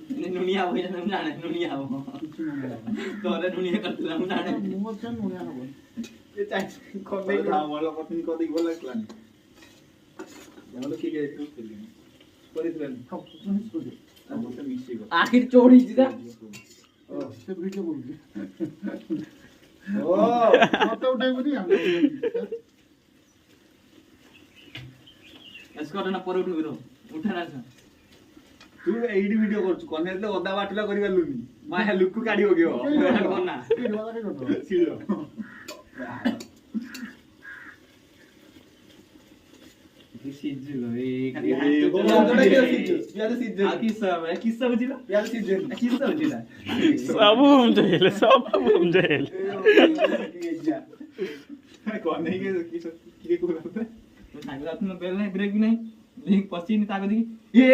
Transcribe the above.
नुनिया हो या तुम जाने नुनिया हो तो अरे नुनिया करते हम जाने मुंह से नुनिया हो ये चाहे कौन नहीं था वाला पत्नी को दी बोला क्लान यार लोग की के ट्रूथ कर लेंगे परित्रन सब सुन इसको दे अब तो मिस्टेक हो आखिर चोरी जीता से वीडियो बोल दे ओ मत उठाई बोली हम इसको ना पर उठ बिरो उठा ना तू एडी वीडियो करछु कनेज ले ओदा बाटला करि गलुनी माया लुक्कु काढी हो गयो कोन ना वीडियो वाला नहीं करतो सीधो सिज्जु ए खाली ए बोला यार सीजन आ किस्सा बुझिला यार सीजन किस्सा बुझिला सब बुझेले सब बुझेले कोने के की को तो सागरात में बेल नहीं ब्रेक भी नहीं देख पसीने ताको दी ये